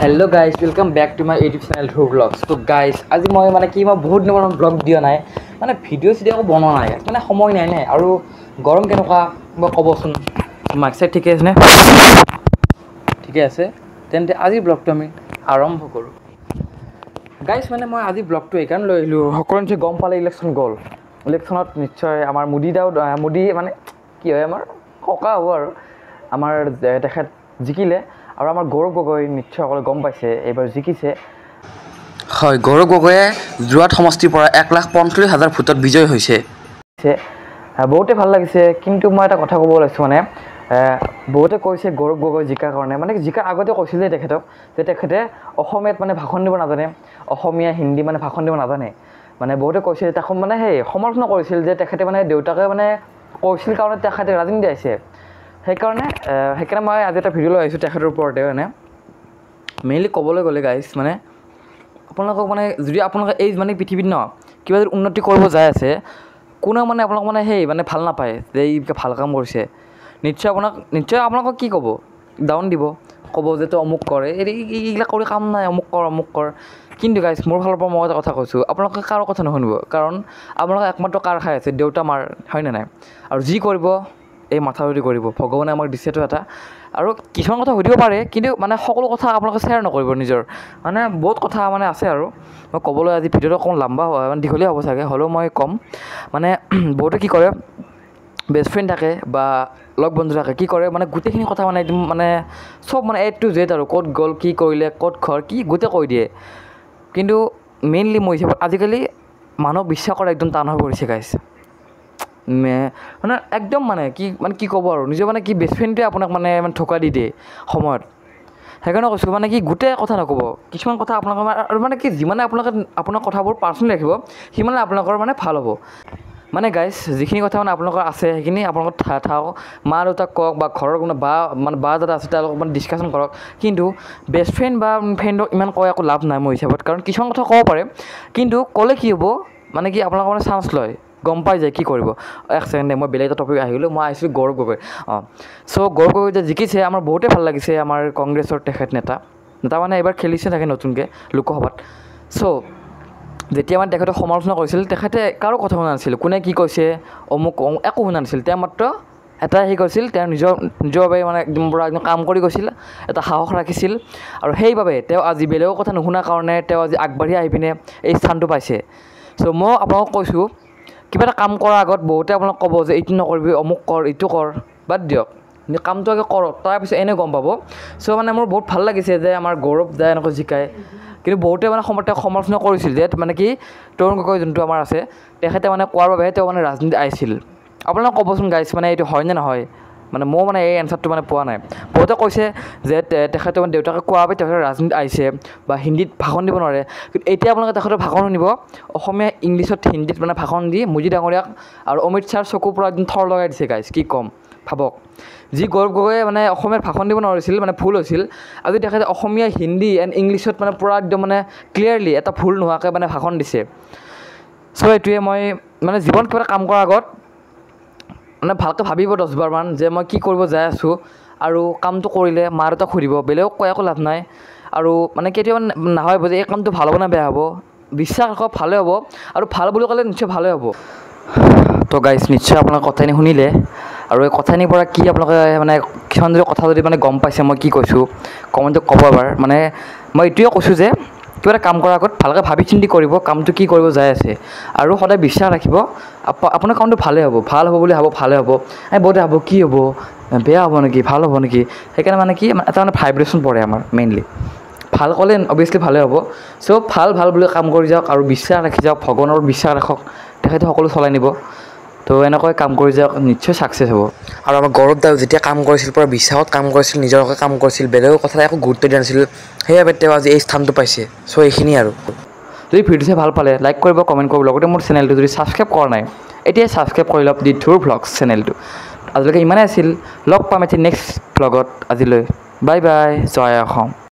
Hello guys, welcome back to my YouTube channel Dhruv Vlogs. So guys, আজি মই মানে কি মই বহুত দিনৰ ব্লগ দিয়া নাই মানে ভিডিও চিডিও বনোৱা নাই মানে সময় নাই নাই আৰু গৰম কেনেকুৱা মই ক'বচোন মাইক সাইড ঠিকে আছে নে ঠিকে আছে তেন্তে আজি ব্লগটো আমি আৰম্ভ কৰোঁ গাইস মানে মই আজি ব্লগটো এইকাৰণ লৈ আহিলোঁ সকলোৱে গম পালে ইলেকশ্যন গ'ল ইলেকশ্যনত নিশ্চয় আমাৰ মোদী মানে কি হয় আমাৰ ককা হ'ব আৰু আমাৰ তেখেত জিকিলে আৰু আমাৰ গৌৰৱ গগৈ নিশ্চয় সকলোৱে গম পাইছে এইবাৰ জিকিছে হয় গৌৰৱ গগৈয়ে যোৱাত সমষ্টিৰ পৰা 1,45,000 ভোটত বিজয় হৈছে বহুতে ভাল লাগিছে কিন্তু মই এটা কথা ক'ব ওলাইছোঁ মানে বহুতে কৈছে গৌৰৱ গগৈ জিকাৰ কাৰণে মানে জিকাৰ আগতে কৈছিলে তেখেতক যে তেখেতে অসমীয়াত মানে ভাষণ দিব নাজানে অসমীয়া হিন্দী মানে ভাষণ দিব নাজানে মানে বহুতে কৈছিল তাক মানে সেই সমৰ্থন কৰিছিল যে তেখেতে মানে দেউতাকে মানে কৈছিল কাৰণে তেখেতে ৰাজনীতি আহিছে সেইকাৰণে মই আজি এটা ভিডিঅ' লৈ আহিছোঁ তেখেতৰ ওপৰতে মানে মেইনলি ক'বলৈ গ'লে গাইজ মানে আপোনালোকক মানে যদি আপোনালোকে এই মানে পৃথিৱীত ন কিবা যদি উন্নতি কৰিব যায় আছে কোনেও মানে আপোনালোক মানে সেই মানে ভাল নাপায় যে এই ভাল কাম কৰিছে নিশ্চয় আপোনালোকক কি ক'ব ডাউন দিব ক'ব যে তই অমুক কৰে এইবিলাক কৰি কাম নাই অমুক কৰ কিন্তু গাইজ মোৰ ফালৰ পৰা মই এটা কথা কৈছোঁ আপোনালোকে কাৰো কথা নুশুনিব কাৰণ আপোনালোকে একমাত্ৰ কাৰ খাই আছে দেউতা মাৰ হয়নে নাই আৰু যি কৰিব এই মাথাউৰি কৰিব ভগৱানে আমাক দিছেতো এটা আৰু কিছুমান কথা সুধিব পাৰে কিন্তু মানে সকলো কথা আপোনালোকে শ্বেয়াৰ নকৰিব নিজৰ মানে বহুত কথা মানে আছে আৰু মই ক'বলৈ আজি ভিডিঅ'টো অকণ লম্বা হয় মানে দীঘলীয়া হ'ব চাগে হ'লেও মই ক'ম মানে বহুতে কি কৰে বেষ্ট ফ্ৰেণ্ড থাকে বা লগ বন্ধু থাকে কি কৰে মানে গোটেইখিনি কথা মানে একদম মানে চব মানে A to Z আৰু ক'ত গ'ল কি কৰিলে ক'ত ঘৰ কি গোটেই কৈ দিয়ে কিন্তু মেইনলি মই হিচাপত আজিকালি মানুহক বিশ্বাস কৰা একদম টান হৈ পৰিছে গাইছ মানে একদম মানে কি ক'ব আৰু নিজৰ মানে কি বেষ্ট ফ্ৰেণ্ডটোৱে আপোনাক মানে ঠকা দি দিয়ে সময়ত সেইকাৰণে কৈছোঁ মানে কি গোটেই কথা নক'ব কিছুমান কথা আপোনালোকৰ আৰু মানে কি যিমানে আপোনালোকে আপোনাৰ কথাবোৰ পাৰ্চনেলি ৰাখিব সিমানে আপোনালোকৰ মানে ভাল হ'ব মানে গাইজ যিখিনি কথা মানে আপোনালোকৰ আছে সেইখিনি আপোনালোকৰ থাকক মা দেউতাক কওক বা ঘৰৰ কোনো বা দাদা আছে তেওঁলোকক মানে ডিছকাশ্যন কৰক কিন্তু বেষ্ট ফ্ৰেণ্ড বা ফ্ৰেণ্ডক ইমান কৈ একো লাভ নাই মোৰ হিচাপত কাৰণ কিছুমান কথা ক'ব পাৰে কিন্তু ক'লে কি হ'ব মানে কি আপোনালোকৰ মানে চান্স লয় গম পাই যায় কি কৰিব এক ছেকেণ্ডে মই বেলেগ এটা টপিক আহিলোঁ মই আহিছিলোঁ গৌৰৱ গগৈ গৌৰৱ গগৈ যে জিকিছে আমাৰ বহুতেই ভাল লাগিছে আমাৰ কংগ্ৰেছৰ তেখেত নেতা মানে এইবাৰ খেলিছে থাকে নতুনকৈ লোকসভাত যেতিয়া মানে তেখেতক সমালোচনা কৰিছিল তেখেতে কাৰো কথা শুনা নাছিল কোনে কি কৈছে অমুক একো শুনা নাছিল তেওঁ মাত্ৰ এটাই হেৰি কৰিছিল তেওঁ নিজৰ বাবে মানে একদম কাম কৰি গৈছিল এটা সাহস ৰাখিছিল আৰু সেইবাবে তেওঁ আজি বেলেগৰ কথা নুশুনাৰ কাৰণে তেওঁ আজি আগবাঢ়ি আহি পিনে এই স্থানটো পাইছে মই আপোনালোকক কৈছোঁ কিবা এটা কাম কৰাৰ আগত বহুতে আপোনাক ক'ব যে এইটো নকৰিবি অমুক কৰ এইটো কৰ বাদ দিয়ক কামটো আগে কৰক তাৰপিছত এনেই গম পাব মানে মোৰ বহুত ভাল লাগিছে যে আমাৰ গৌৰৱ দা এনেকৈ জিকায় কিন্তু বহুতে মানে সমালোচনা কৰিছিল যে মানে কি তৰুণ গগৈ যোনটো আমাৰ আছে তেখেতে মানে কোৱাৰ বাবেহে তেওঁ মানে ৰাজনীতি আহিছিল আপোনালোকে ক'বচোন গাইছ মানে এইটো হয় নে নহয় মানে মই মানে এই এনচাৰটো মানে পোৱা নাই বহুতে কৈছে যে তেখেতে মানে দেউতাকে কোৱাৰ বাবে তেখেতে ৰাজনীতি আহিছে বা হিন্দীত ভাষণ দিব নোৱাৰে কিন্তু এতিয়া আপোনালোকে তেখেতৰ ভাষণ শুনিব অসমীয়া ইংলিছত হিন্দীত মানে ভাষণ দি মোদী ডাঙৰীয়াক আৰু অমিত শ্বাহৰ চকুৰ পৰা একদম থৰ লগাই দিছে গাইছ কি ক'ম ভাবক যি গৌৰৱ গগৈয়ে মানে অসমীয়াত ভাষণ দিব নোৱাৰিছিল মানে ভুল হৈছিল আজি তেখেতে অসমীয়া হিন্দী এণ্ড ইংলিছত মানে পূৰা একদম মানে ক্লিয়াৰলি এটা ভুল নোহোৱাকৈ মানে ভাষণ দিছে এইটোৱে মই মানে জীৱন কিবা এটা কাম কৰাৰ আগত মানে ভালকৈ ভাবিব 10বাৰমান যে মই কি কৰিব যাই আছোঁ আৰু কামটো কৰিলে মা দেউতাক সুধিব বেলেগক কৈ একো লাভ নাই আৰু মানে কেতিয়াবা নাভাবিব যে এই কামটো ভাল হ'ব নে বেয়া হ'ব বিশ্বাস ৰাখক ভালে হ'ব আৰু ভাল বুলি ক'লে নিশ্চয় ভালে হ'ব গাইজ নিশ্চয় আপোনালোকে কথাখিনি শুনিলে আৰু এই কথাখিনিৰ পৰা কি আপোনালোকে মানে কিছুমান কথা যদি মানে গম পাইছে মই কি কৈছোঁ কমেণ্টত ক'ব এবাৰ মানে মই এইটোৱে কৈছোঁ যে কিবা এটা কাম কৰাৰ আগত ভালকৈ ভাবি চিন্তি কৰিব কামটো কি কৰিব যাই আছে আৰু সদায় বিশ্বাস ৰাখিব আপোনাৰ কামটো ভালে হ'ব ভাল হ'ব বুলি ভাবো ভালে হ'ব বহুতে ভাবো কি হ'ব বেয়া হ'ব নেকি ভাল হ'ব নেকি সেইকাৰণে মানে কি এটা মানে ভাইব্ৰেশ্যন পৰে আমাৰ মেইনলি ভাল ক'লে অভিয়াছলি ভালে হ'ব ভাল বুলি কাম কৰি যাওক আৰু বিশ্বাস ৰাখি যাওক ভগৱানৰ বিশ্বাস ৰাখক তেখেতে সকলো চলাই নিব এনেকৈ কাম কৰি যাওক নিশ্চয় ছাকচেছ হ'ব আৰু আমাৰ গৌৰৱ দাও যেতিয়া কাম কৰিছিল পূৰা বিশ্বাসত কাম কৰিছিল নিজৰ হকে কাম কৰিছিল বেলেগৰ কথা একো গুৰুত্ব দিয়া নাছিল সেইবাবে তেওঁ আজি এই স্থানটো পাইছে এইখিনিয়ে আৰু যদি ভিডিঅ' চাই ভাল পালে লাইক কৰিব কমেণ্ট কৰিব লগতে মোৰ চেনেলটো যদি ছাবস্ক্ৰাইব কৰা নাই এতিয়াই ছাবস্ক্ৰাইব কৰি লওক দি ধুৰ ভ্লগছ চেনেলটো আজিলৈকে ইমানেই আছিল লগ পাম এতিয়া নেক্সট ভ্লগত আজিলৈ বাই বাই জয় অসম